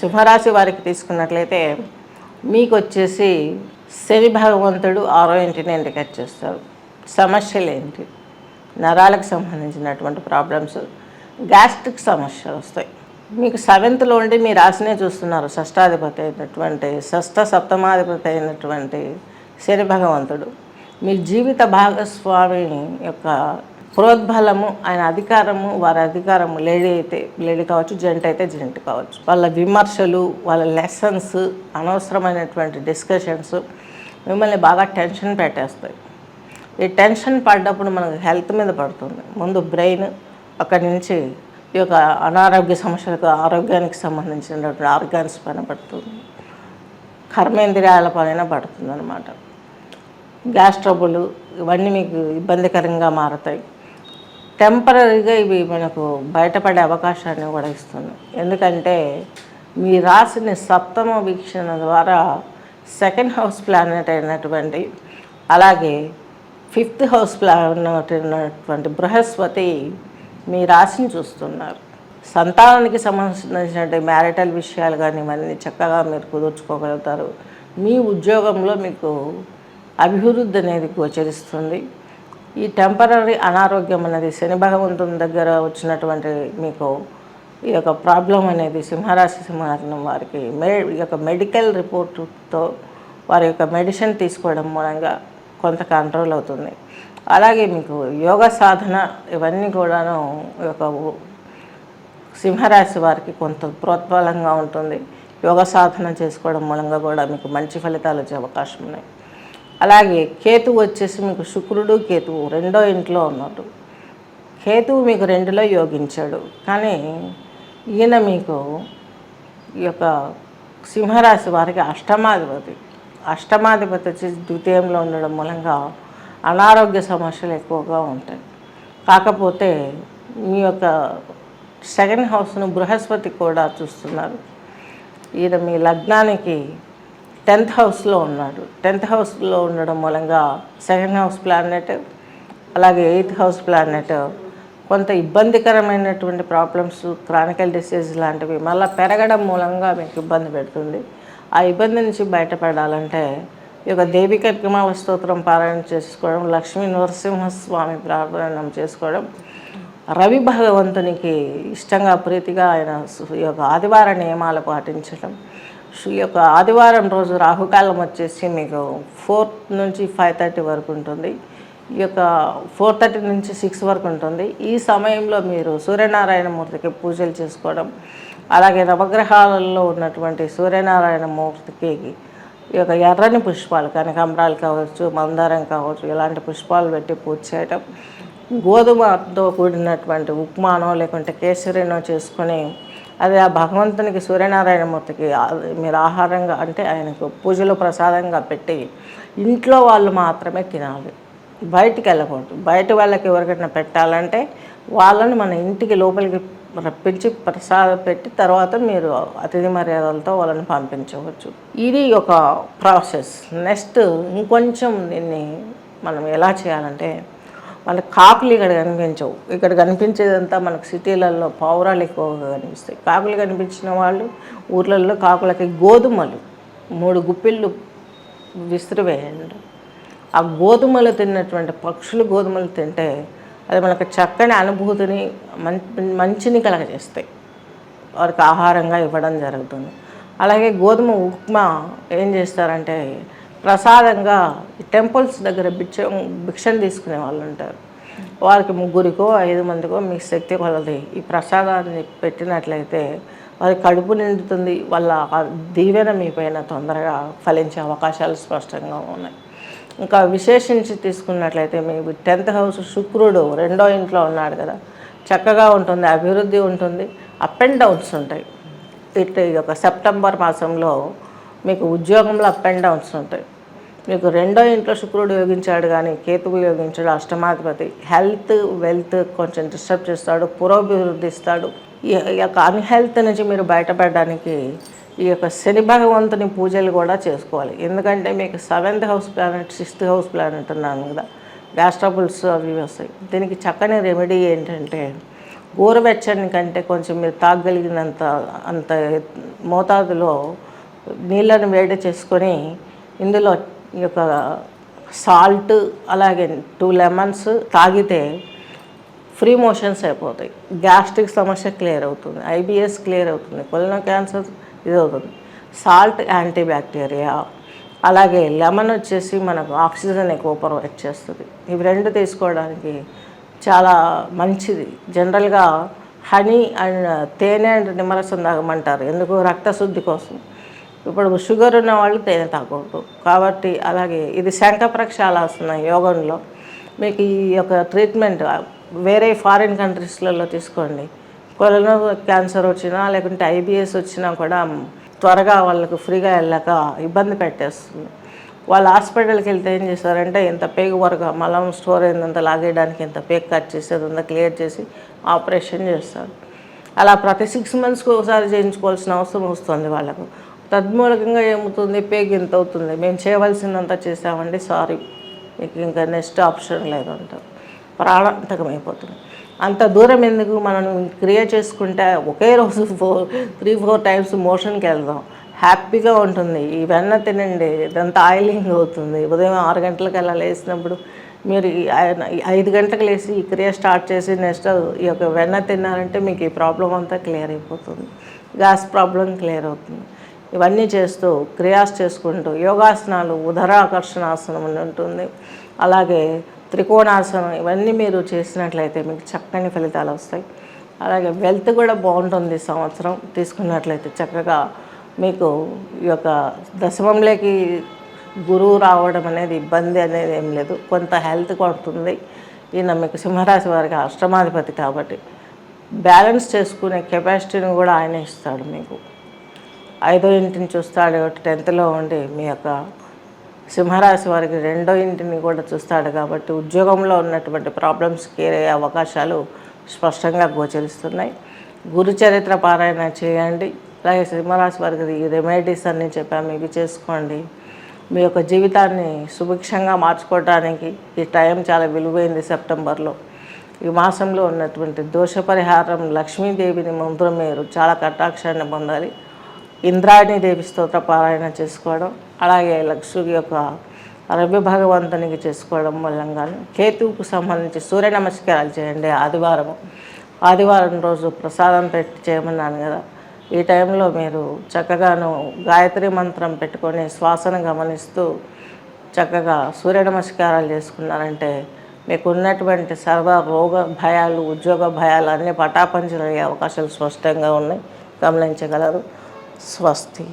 సింహరాశి వారికి తీసుకున్నట్లయితే మీకు వచ్చేసి శని భగవంతుడు 6వ ఇంటిని ఇండికేట్ చేస్తారు. సమస్యలు ఏంటి? నరాలకు సంబంధించినటువంటి ప్రాబ్లమ్స్, గ్యాస్ట్రిక్ సమస్యలు వస్తాయి. మీకు 7th ఉండి మీ రాశినే చూస్తున్నారు. షష్టాధిపతి అయినటువంటి సప్తమాధిపతి అయినటువంటి శని భగవంతుడు మీ జీవిత భాగస్వామి యొక్క ప్రోద్బలము, ఆయన అధికారము, వారి అధికారము లేడీ అయితే లేడీ కావచ్చు, జెంట్ అయితే జెంట్ కావచ్చు, వాళ్ళ విమర్శలు, వాళ్ళ లెసన్స్, అనవసరమైనటువంటి డిస్కషన్స్ మిమ్మల్ని బాగా టెన్షన్ పెట్టేస్తాయి. ఈ టెన్షన్ పడ్డప్పుడు మనకు హెల్త్ మీద పడుతుంది. ముందు బ్రెయిన్, అక్కడి నుంచి ఈ యొక్క అనారోగ్య సమస్యలకు, ఆరోగ్యానికి సంబంధించినటువంటి ఆర్గాన్స్ పైన పడుతుంది, కర్మేంద్రియాల పైన పడుతుంది అన్నమాట. గ్యాస్ ట్రబుల్ ఇవన్నీ మీకు ఇబ్బందికరంగా మారతాయి. టెంపరీగా ఇవి మనకు బయటపడే అవకాశాన్ని కూడా ఇస్తుంది. ఎందుకంటే మీ రాశిని 7వ వీక్షణ ద్వారా 2nd హౌస్ ప్లానెట్ అయినటువంటి, అలాగే 5th హౌస్ ప్లానెట్ అయినటువంటి బృహస్పతి మీ రాశిని చూస్తున్నారు. సంతానానికి సంబంధించినటువంటి మ్యారిటల్ విషయాలు కానీ ఇవన్నీ చక్కగా మీరు కుదుర్చుకోగలుగుతారు. మీ ఉద్యోగంలో మీకు అభివృద్ధి అనేది గోచరిస్తుంది. ఈ టెంపరీ అనారోగ్యం అనేది శని భగవంతుని దగ్గర వచ్చినటువంటి మీకు ఈ యొక్క ప్రాబ్లం అనేది సింహరాశి వారికి ఈ యొక్క మెడికల్ రిపోర్టుతో వారి యొక్క మెడిసిన్ తీసుకోవడం మూలంగా కొంత కంట్రోల్ అవుతుంది. అలాగే మీకు యోగ సాధన ఇవన్నీ కూడాను ఈ యొక్క సింహరాశి వారికి కొంత ప్రోత్బలంగా ఉంటుంది. యోగ సాధన చేసుకోవడం మూలంగా కూడా మీకు మంచి ఫలితాలు వచ్చే అవకాశం ఉన్నాయి. అలాగే కేతువు వచ్చేసి మీకు శుక్రుడు కేతువు 2వ ఇంట్లో ఉన్నాడు. కేతువు మీకు 2లో యోగించాడు, కానీ ఈయన మీకు ఈ యొక్క సింహరాశి వారికి అష్టమాధిపతి వచ్చి ద్వితీయంలో ఉండడం మూలంగా అనారోగ్య సమస్యలు ఎక్కువగా ఉంటాయి. కాకపోతే మీ యొక్క 2nd హౌస్ను బృహస్పతి కూడా చూస్తున్నారు. ఈయన మీ లగ్నానికి 10th హౌస్లో ఉన్నాడు. 10th హౌస్లో ఉండడం మూలంగా 2nd హౌస్ ప్లానెట్, అలాగే 8th హౌస్ ప్లానెట్ కొంత ఇబ్బందికరమైనటువంటి ప్రాబ్లమ్స్, క్రానికల్ డిసీజ్ లాంటివి మళ్ళీ పెరగడం మూలంగా మీకు ఇబ్బంది పెడుతుంది. ఆ ఇబ్బంది నుంచి బయటపడాలంటే ఈ యొక్క దేవి కర్కిమావ స్తోత్రం పారాయణ చేసుకోవడం, లక్ష్మీ నరసింహస్వామి ప్రార్థన చేసుకోవడం, రవి భగవంతునికి ఇష్టంగా ప్రీతిగా ఆయన ఈ యొక్క ఆదివార నియమాలు పాటించడం. ఈ యొక్క ఆదివారం రోజు రాహుకాలం వచ్చేసి మీకు 4 నుంచి 5:30 వరకు ఉంటుంది. ఈ యొక్క 4:30 నుంచి 6 వరకు ఉంటుంది. ఈ సమయంలో మీరు సూర్యనారాయణ మూర్తికి పూజలు చేసుకోవడం, అలాగే నవగ్రహాలలో ఉన్నటువంటి సూర్యనారాయణ మూర్తికి ఈ యొక్క ఎర్రని పుష్పాలు, కనకాంబరాలు కావచ్చు, మందారం కావచ్చు, ఇలాంటి పుష్పాలు పెట్టి పూజ చేయటం, గోధుమతో కూడినటువంటి ఉప్మానో లేకుంటే కేసరినో చేసుకొని అది ఆ భగవంతునికి సూర్యనారాయణమూర్తికి మీరు ఆహారంగా అంటే ఆయనకు పూజలో ప్రసాదంగా పెట్టి ఇంట్లో వాళ్ళు మాత్రమే తినాలి, బయటికి వెళ్ళకూడదు. బయట వాళ్ళకి ఎవరికైనా పెట్టాలంటే వాళ్ళని మన ఇంటికి లోపలికి రప్పించి ప్రసాదం పెట్టి తర్వాత మీరు అతిథి మర్యాదలతో వాళ్ళని పంపించవచ్చు. ఇది ఒక ప్రాసెస్. నెక్స్ట్ ఇంకొంచెం దీన్ని మనం ఎలా చేయాలంటే, మనకు కాకులు ఇక్కడ కనిపించవు. ఇక్కడ కనిపించేదంతా మనకు సిటీలలో పావురాలు ఎక్కువగా కనిపిస్తాయి. కాకులు కనిపించిన వాళ్ళు ఊర్లలో కాకులకి గోధుమలు 3 గుప్పిళ్ళు విసిరివేయండి. ఆ గోధుమలు తిన్నటువంటి పక్షులు గోధుమలు తింటే అది మనకు చక్కని అనుభూతిని మంచిని కలగజేస్తాయి. వారికి ఆహారంగా ఇవ్వడం జరుగుతుంది. అలాగే గోధుమ ఉప్మా ఏం చేస్తారంటే ప్రసాదంగా టెంపుల్స్ దగ్గర భిక్షను తీసుకునే వాళ్ళు ఉంటారు. వారికి 3కో 5 మందికో మీ శక్తి కొలది ఈ ప్రసాదాన్ని పెట్టినట్లయితే వారి కడుపు నిండుతుంది. వాళ్ళ దీవెన మీ పైన తొందరగా ఫలించే అవకాశాలు స్పష్టంగా ఉన్నాయి. ఇంకా విశేషించి తీసుకున్నట్లయితే మీ 10th హౌస్ శుక్రుడు 2వ ఇంట్లో ఉన్నాడు కదా, చక్కగా ఉంటుంది, అభివృద్ధి ఉంటుంది, అప్ అండ్ డౌన్స్ ఉంటాయి. ఇట్లా ఈ యొక్క సెప్టెంబర్ మాసంలో మీకు ఉద్యోగంలో అప్ అండ్ డౌన్స్ ఉంటాయి. మీకు 2వ ఇంట్లో శుక్రుడు యోగించాడు, కానీ కేతువు యోగించాడు, అష్టమాధిపతి. హెల్త్ వెల్త్ కొంచెం డిస్టర్బ్ చేస్తాడు, పురోభివృద్ధి ఇస్తాడు. ఈ యొక్క అన్హెల్త్ నుంచి మీరు బయటపడడానికి ఈ యొక్క శని భగవంతుని పూజలు కూడా చేసుకోవాలి. ఎందుకంటే మీకు 7th house planet 6th house planet ఉన్నాను కదా, గ్యాస్ ట్రబుల్స్ అవి వస్తాయి. దీనికి చక్కని రెమెడీ ఏంటంటే గోరువెచ్చని కంటే కొంచెం మీరు తాగగలిగినంత అంత మోతాదులో నీళ్ళను వేడి చేసుకొని ఇందులో ఈ యొక్క సాల్ట్ అలాగే 2 లెమన్స్ తాగితే ఫ్రీ మోషన్స్ అయిపోతాయి. గ్యాస్ట్రిక్ సమస్య క్లియర్ అవుతుంది, ఐబిఎస్ క్లియర్ అవుతుంది, కొలెనో క్యాన్సర్ ఇది అవుతుంది. సాల్ట్ యాంటీ బ్యాక్టీరియా, అలాగే లెమన్ వచ్చేసి మనకు ఆక్సిజన్ ఎక్కువ ప్రొవైడ్ చేస్తుంది. ఇవి రెండు తీసుకోవడానికి చాలా మంచిది. జనరల్గా హనీ అండ్ తేనె అండ్ నిమ్మరసం తాగమంటారు, ఎందుకు రక్తశుద్ధి కోసం. ఇప్పుడు షుగర్ ఉన్న వాళ్ళు తేనె తాగకూడదు కాబట్టి. అలాగే ఇది శంఖప్రక్షాళాసన యోగంలో మీకు ఈ యొక్క ట్రీట్మెంట్ వేరే ఫారిన్ కంట్రీస్లలో తీసుకోండి. కొలెనో క్యాన్సర్ వచ్చినా లేకుంటే ఐబిఎస్ వచ్చినా కూడా త్వరగా వాళ్ళకు ఫ్రీగా వెళ్ళాక ఇబ్బంది పెట్టేస్తుంది. వాళ్ళు హాస్పిటల్కి వెళ్తే ఏం చేస్తారంటే ఇంత పేగు వరకు మలం స్టోర్ అయిందంత లాగేయడానికి ఇంత పేగు కట్ చేసి అదంతా క్లియర్ చేసి ఆపరేషన్ చేస్తారు. అలా ప్రతి 6 మంత్స్కి ఒకసారి చేయించుకోవాల్సిన అవసరం వస్తుంది వాళ్ళకు. తద్మూలకంగా ఏమవుతుంది, పేగు ఇంత అవుతుంది, మేము చేయవలసిందంతా చేసామండి, సారీ మీకు ఇంకా నెక్స్ట్ ఆప్షన్ లేదు అంటారు. ప్రాణాంతకం అయిపోతుంది. అంత దూరం ఎందుకు, మనం క్రియ చేసుకుంటే ఒకే రోజు 3-4 టైమ్స్ మోషన్కి వెళ్దాం, హ్యాపీగా ఉంటుంది. ఈ వెన్న తినండి, ఇదంతా ఆయిలింగ్ అవుతుంది. ఉదయం 6 గంటలకు అలా లేసినప్పుడు మీరు 5 గంటలకు లేచి ఈ క్రియ స్టార్ట్ చేసి నెక్స్ట్ ఈ యొక్క వెన్న తిన్నారంటే మీకు ఈ ప్రాబ్లం అంతా క్లియర్ అయిపోతుంది. గ్యాస్ ప్రాబ్లం క్లియర్ అవుతుంది. ఇవన్నీ చేస్తూ క్రియాస్ చేసుకుంటూ యోగాసనాలు, ఉదరాకర్షణాసనం అని ఉంటుంది, అలాగే త్రికోణాసనం, ఇవన్నీ మీరు చేసినట్లయితే మీకు చక్కని ఫలితాలు వస్తాయి. అలాగే వెల్త్ కూడా బాగుంటుంది. సంవత్సరం తీసుకున్నట్లయితే చక్కగా మీకు ఈ యొక్క దశమంలోకి గురువు రావడం అనేది ఇబ్బంది అనేది ఏం లేదు. కొంత హెల్త్ కొడుతుంది. ఈయన మీకు సింహరాశి వారికి అష్టమాధిపతి కాబట్టి బ్యాలెన్స్ చేసుకునే కెపాసిటీని కూడా ఆయన ఇస్తాడు. మీకు 5వ ఇంటిని చూస్తాడు కాబట్టి 10th ఉండి మీ యొక్క సింహరాశి వారికి 2వ ఇంటిని కూడా చూస్తాడు కాబట్టి ఉద్యోగంలో ఉన్నటువంటి ప్రాబ్లమ్స్ క్లియర్ అయ్యే అవకాశాలు స్పష్టంగా గోచరిస్తున్నాయి. గురు చరిత్ర పారాయణ చేయండి. అలాగే సింహరాశి వారికి ఈ రెమెడీస్ అన్నీ చెప్పాము, ఇవి చేసుకోండి. మీ యొక్క జీవితాన్ని సుభిక్షంగా మార్చుకోవడానికి ఈ టైం చాలా విలువైంది. సెప్టెంబర్లో ఈ మాసంలో ఉన్నటువంటి దోష పరిహారం లక్ష్మీదేవిని మంత్రం మీరు చాలా కటాక్షాన్ని పొందాలి. ఇంద్రాణి దేవి స్తోత్ర పారాయణ చేసుకోవడం, అలాగే లక్ష్మి యొక్క రవి భగవంతునికి చేసుకోవడం మూలంగాను. కేతువుకు సంబంధించి సూర్య నమస్కారాలు చేయండి. ఆదివారం రోజు ప్రసాదం పెట్టి చేయమన్నాను కదా, ఈ టైంలో మీరు చక్కగాను గాయత్రి మంత్రం పెట్టుకొని శ్వాసను గమనిస్తూ చక్కగా సూర్య నమస్కారాలు చేసుకున్నారంటే మీకు ఉన్నటువంటి సర్వ రోగ భయాలు, ఉద్యోగ భయాలు అన్నీ పటాపంచలయ్యే అవకాశాలు స్పష్టంగా ఉన్నాయి, గమనించగలరు. స్వస్తి.